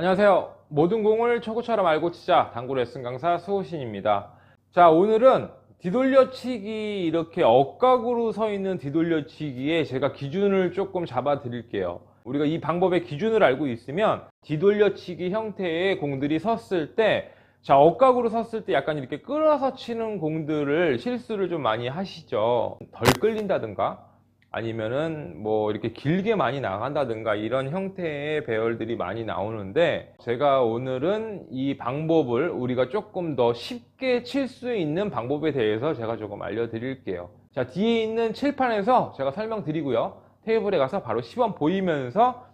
안녕하세요. 모든 공을 초구처럼 알고 치자 당구 레슨 강사 수호신입니다. 자, 오늘은 뒤돌려치기, 이렇게 억각으로 서 있는 뒤돌려치기에 제가 기준을 조금 잡아 드릴게요. 우리가 이 방법의 기준을 알고 있으면 뒤돌려치기 형태의 공들이 섰을 때, 자, 억각으로 섰을 때 약간 이렇게 끌어서 치는 공들을 실수를 좀 많이 하시죠. 덜 끌린다든가 아니면은 뭐 이렇게 길게 많이 나간다든가 이런 형태의 배열들이 많이 나오는데, 제가 오늘은 이 방법을 우리가 조금 더 쉽게 칠 수 있는 방법에 대해서 제가 조금 알려드릴게요. 자, 뒤에 있는 칠판에서 제가 설명드리고요, 테이블에 가서 바로 시범 보이면서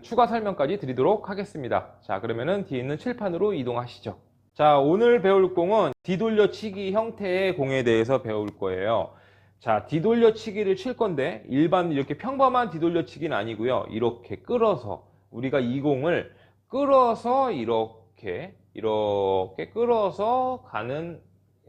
추가 설명까지 드리도록 하겠습니다. 자, 그러면은 뒤에 있는 칠판으로 이동하시죠. 자, 오늘 배울 공은 뒤돌려치기 형태의 공에 대해서 배울 거예요. 자, 뒤돌려치기를 칠 건데 일반 이렇게 평범한 뒤돌려치기는 아니고요. 이렇게 끌어서, 우리가 이 공을 끌어서 이렇게 끌어서 가는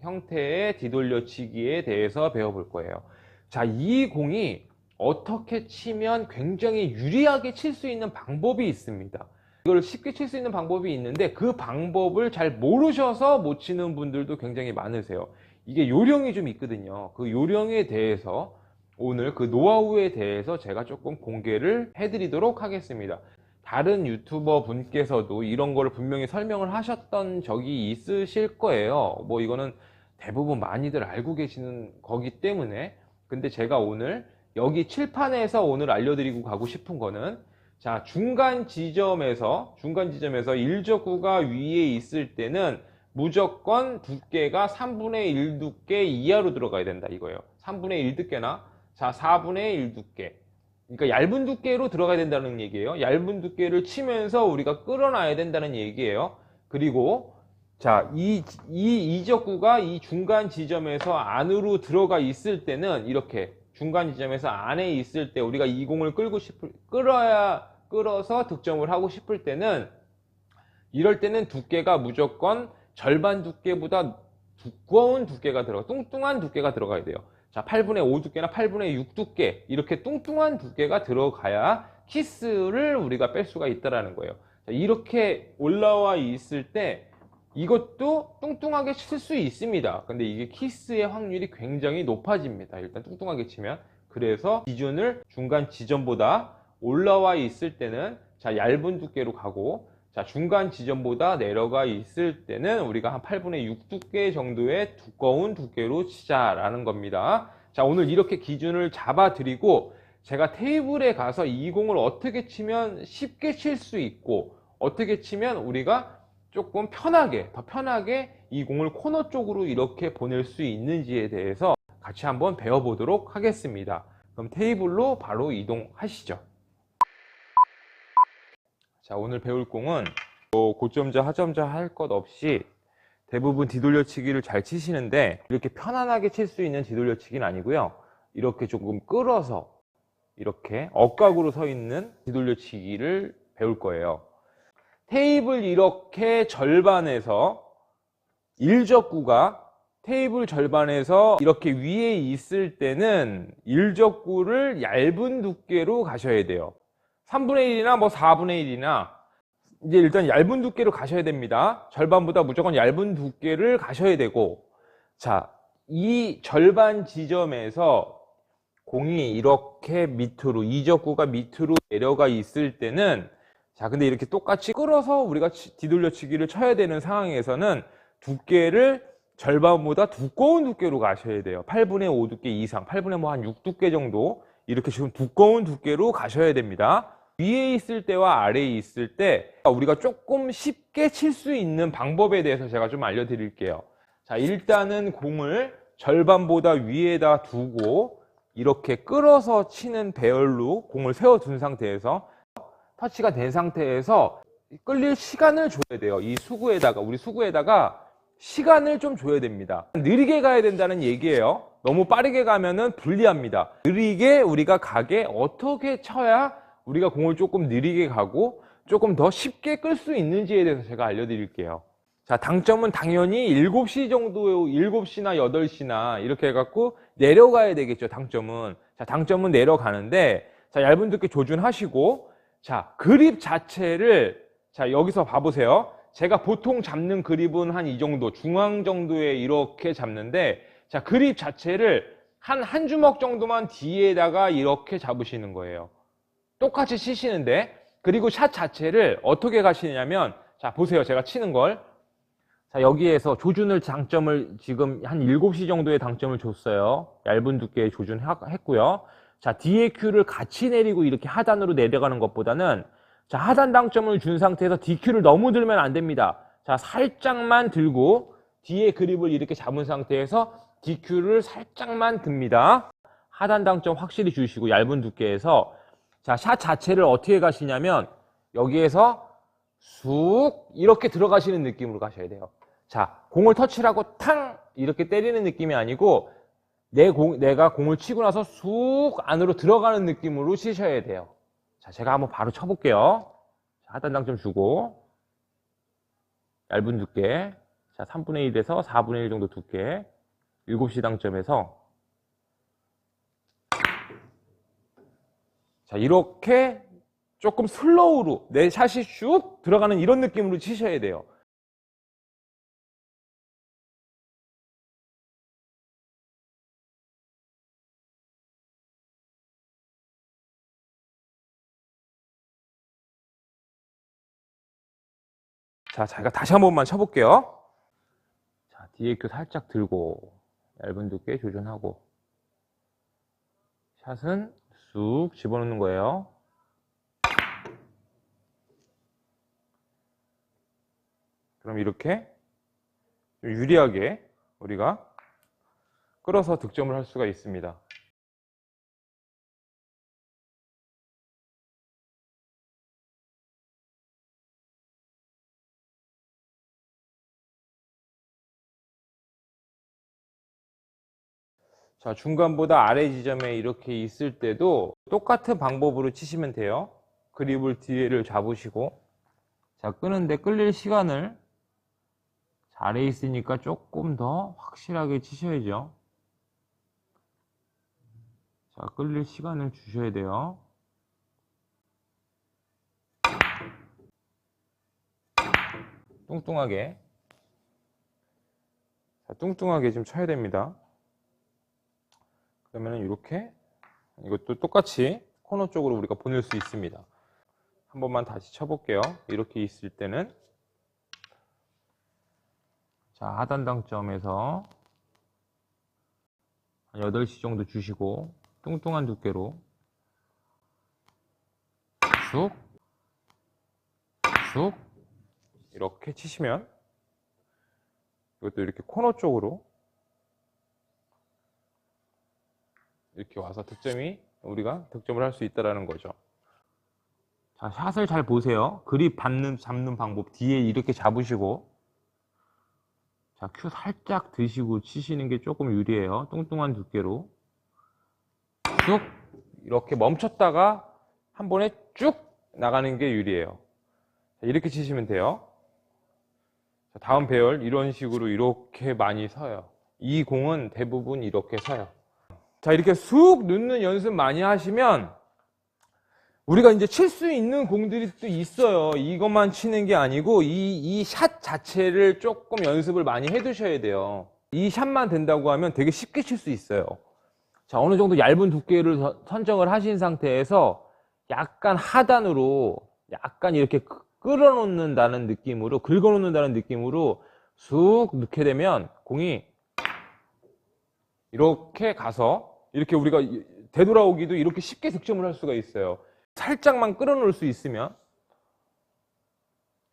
형태의 뒤돌려치기에 대해서 배워볼 거예요. 자, 이 공이 어떻게 치면 굉장히 유리하게 칠 수 있는 방법이 있습니다. 이걸 쉽게 칠 수 있는 방법이 있는데, 그 방법을 잘 모르셔서 못 치는 분들도 굉장히 많으세요. 이게 요령이 좀 있거든요. 그 요령에 대해서, 오늘 그 노하우에 대해서 제가 조금 공개를 해드리도록 하겠습니다. 다른 유튜버 분께서도 이런 거를 분명히 설명을 하셨던 적이 있으실 거예요. 뭐 이거는 대부분 많이들 알고 계시는 거기 때문에. 근데 제가 오늘 여기 칠판에서 오늘 알려드리고 가고 싶은 거는, 자, 중간 지점에서 일적구가 위에 있을 때는 무조건 두께가 3분의 1 두께 이하로 들어가야 된다 이거예요. 3분의 1 두께나, 자, 4분의 1 두께. 그러니까 얇은 두께로 들어가야 된다는 얘기예요. 얇은 두께를 치면서 우리가 끌어놔야 된다는 얘기예요. 그리고 자, 이적구가 이 중간 지점에서 안으로 들어가 있을 때는, 이렇게 중간 지점에서 안에 있을 때 우리가 이 공을 끌어서 득점을 하고 싶을 때는, 이럴 때는 두께가 무조건 절반 두께보다 두꺼운 두께가 뚱뚱한 두께가 들어가야 돼요. 자, 8분의 5 두께나 8분의 6 두께, 이렇게 뚱뚱한 두께가 들어가야 키스를 우리가 뺄 수가 있다라는 거예요. 자, 이렇게 올라와 있을 때 이것도 뚱뚱하게 칠 수 있습니다. 근데 이게 키스의 확률이 굉장히 높아집니다. 일단 뚱뚱하게 치면. 그래서 기준을 중간 지점보다 올라와 있을 때는, 자, 얇은 두께로 가고, 자, 중간 지점보다 내려가 있을 때는 우리가 한 8분의 6 두께 정도의 두꺼운 두께로 치자라는 겁니다. 자, 오늘 이렇게 기준을 잡아 드리고, 제가 테이블에 가서 이 공을 어떻게 치면 쉽게 칠 수 있고, 어떻게 치면 우리가 조금 더 편하게 이 공을 코너 쪽으로 이렇게 보낼 수 있는지에 대해서 같이 한번 배워보도록 하겠습니다. 그럼 테이블로 바로 이동하시죠. 자, 오늘 배울 공은 고점자, 하점자 할 것 없이 대부분 뒤돌려치기를 잘 치시는데, 이렇게 편안하게 칠 수 있는 뒤돌려치기는 아니고요. 이렇게 조금 끌어서 이렇게 억각으로 서 있는 뒤돌려치기를 배울 거예요. 테이블 이렇게 절반에서, 일적구가 테이블 절반에서 이렇게 위에 있을 때는 일적구를 얇은 두께로 가셔야 돼요. 3분의 1이나 뭐 4분의 1이나 이제 일단 얇은 두께로 가셔야 됩니다. 절반보다 무조건 얇은 두께를 가셔야 되고, 자, 이 절반 지점에서 공이 이렇게 밑으로, 이적구가 밑으로 내려가 있을 때는, 자, 근데 이렇게 똑같이 끌어서 우리가 뒤돌려치기를 쳐야 되는 상황에서는 두께를 절반보다 두꺼운 두께로 가셔야 돼요. 8분의 5 두께 이상, 8분의 뭐 한 6 두께 정도, 이렇게 지금 두꺼운 두께로 가셔야 됩니다. 위에 있을 때와 아래에 있을 때 우리가 조금 쉽게 칠 수 있는 방법에 대해서 제가 좀 알려드릴게요. 자, 일단은 공을 절반보다 위에다 두고 이렇게 끌어서 치는 배열로 공을 세워둔 상태에서, 터치가 된 상태에서 끌릴 시간을 줘야 돼요. 이 수구에다가, 우리 수구에다가 시간을 좀 줘야 됩니다. 느리게 가야 된다는 얘기예요. 너무 빠르게 가면은 불리합니다. 느리게 우리가 가게 어떻게 쳐야 우리가 공을 조금 느리게 가고 조금 더 쉽게 끌 수 있는지에 대해서 제가 알려드릴게요. 자, 당점은 당연히 7시 정도, 7시나 8시나 이렇게 해갖고 내려가야 되겠죠, 당점은. 자, 당점은 내려가는데, 자, 얇은 두께 조준하시고, 자, 그립 자체를 자, 여기서 봐보세요. 제가 보통 잡는 그립은 한 이 정도, 중앙 정도에 이렇게 잡는데, 자, 그립 자체를 한 주먹 정도만 뒤에다가 이렇게 잡으시는 거예요. 똑같이 치시는데, 그리고 샷 자체를 어떻게 가시냐면, 자, 보세요. 제가 치는 걸. 자, 여기에서 조준을 당점을 지금 한 7시 정도의 당점을 줬어요. 얇은 두께의 조준했고요. 자, DAQ를 같이 내리고 이렇게 하단으로 내려가는 것보다는, 자, 하단 당점을 준 상태에서 DQ를 너무 들면 안 됩니다. 자, 살짝만 들고 뒤에 그립을 이렇게 잡은 상태에서 DQ를 살짝만 듭니다. 하단 당점 확실히 주시고 얇은 두께에서, 자, 샷 자체를 어떻게 가시냐면 여기에서 쑥 이렇게 들어가시는 느낌으로 가셔야 돼요. 자, 공을 터치를 하고 탕 이렇게 때리는 느낌이 아니고 내가 공을 치고 나서 쑥 안으로 들어가는 느낌으로 치셔야 돼요. 자, 제가 한번 바로 쳐볼게요. 자, 하단 당점 주고 얇은 두께, 자, 3분의 1에서 4분의 1 정도 두께, 7시 당점에서, 자, 이렇게 조금 슬로우로 내 샷이 쑥 들어가는 이런 느낌으로 치셔야 돼요. 자, 제가 다시 한 번만 쳐볼게요. 자, DAQ 살짝 들고 얇은 두께 조준하고 샷은 쑥 집어넣는 거예요. 그럼 이렇게 좀 유리하게 우리가 끌어서 득점을 할 수가 있습니다. 자, 중간보다 아래 지점에 이렇게 있을 때도 똑같은 방법으로 치시면 돼요. 그립을 뒤를 잡으시고, 자, 끄는데 끌릴 시간을, 자, 아래에 있으니까 조금 더 확실하게 치셔야죠. 자, 끌릴 시간을 주셔야 돼요. 뚱뚱하게. 자, 뚱뚱하게 좀 쳐야 됩니다. 그러면은 이렇게, 이것도 똑같이 코너 쪽으로 우리가 보낼 수 있습니다. 한 번만 다시 쳐볼게요. 이렇게 있을 때는, 자, 하단 당점에서 한 8시 정도 주시고 뚱뚱한 두께로 쑥 쑥 이렇게 치시면, 이것도 이렇게 코너 쪽으로 이렇게 와서 우리가 득점을 할 수 있다는 거죠. 자, 샷을 잘 보세요. 그립 잡는 방법 뒤에 이렇게 잡으시고, 자, 큐 살짝 드시고 치시는 게 조금 유리해요. 뚱뚱한 두께로 쭉 이렇게 멈췄다가 한 번에 쭉 나가는 게 유리해요. 자, 이렇게 치시면 돼요. 자, 다음 배열 이런 식으로 이렇게 많이 서요. 이 공은 대부분 이렇게 서요. 자, 이렇게 쑥 넣는 연습 많이 하시면 우리가 이제 칠 수 있는 공들이 또 있어요. 이것만 치는 게 아니고 이 샷 자체를 조금 연습을 많이 해 두셔야 돼요. 이 샷만 된다고 하면 되게 쉽게 칠 수 있어요. 자, 어느 정도 얇은 두께를 선정을 하신 상태에서 약간 하단으로 약간 이렇게 끌어놓는다는 느낌으로, 긁어놓는다는 느낌으로 쑥 넣게 되면 공이 이렇게 가서 이렇게 우리가 되돌아오기도 이렇게 쉽게 득점을 할 수가 있어요. 살짝만 끌어놓을 수 있으면,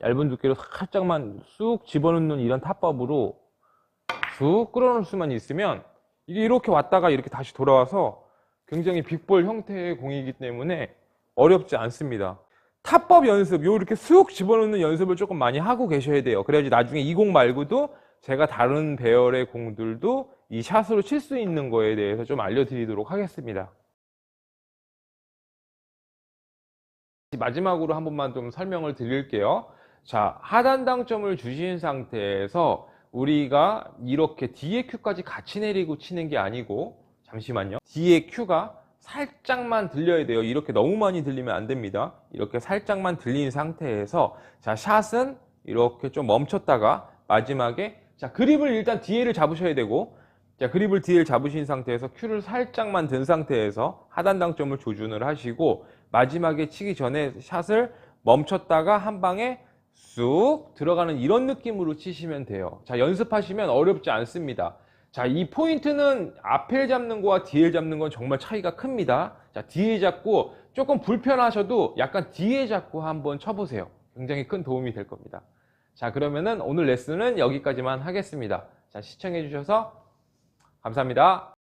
얇은 두께로 살짝만 쑥 집어넣는 이런 타법으로 쑥 끌어놓을 수만 있으면 이게 이렇게 왔다가 이렇게 다시 돌아와서 굉장히 빅볼 형태의 공이기 때문에 어렵지 않습니다. 타법 연습, 이렇게 쑥 집어넣는 연습을 조금 많이 하고 계셔야 돼요. 그래야지 나중에 이 공 말고도 제가 다른 배열의 공들도 이 샷으로 칠 수 있는 거에 대해서 좀 알려드리도록 하겠습니다. 마지막으로 한 번만 좀 설명을 드릴게요. 자, 하단 당점을 주신 상태에서 우리가 이렇게 뒤에 큐까지 같이 내리고 치는 게 아니고, 잠시만요. 뒤에 큐가 살짝만 들려야 돼요. 이렇게 너무 많이 들리면 안 됩니다. 이렇게 살짝만 들린 상태에서 자, 샷은 이렇게 좀 멈췄다가 마지막에 자, 그립을 일단 뒤에를 잡으셔야 되고 자, 그립을 뒤에를 잡으신 상태에서 큐를 살짝만 든 상태에서 하단 당점을 조준을 하시고 마지막에 치기 전에 샷을 멈췄다가 한 방에 쑥 들어가는 이런 느낌으로 치시면 돼요. 자, 연습하시면 어렵지 않습니다. 자, 이 포인트는 앞에 잡는 거와 뒤에 잡는 건 정말 차이가 큽니다. 자, 뒤에 잡고 조금 불편하셔도 약간 뒤에 잡고 한번 쳐보세요. 굉장히 큰 도움이 될 겁니다. 자, 그러면은 오늘 레슨은 여기까지만 하겠습니다. 자, 시청해 주셔서 감사합니다.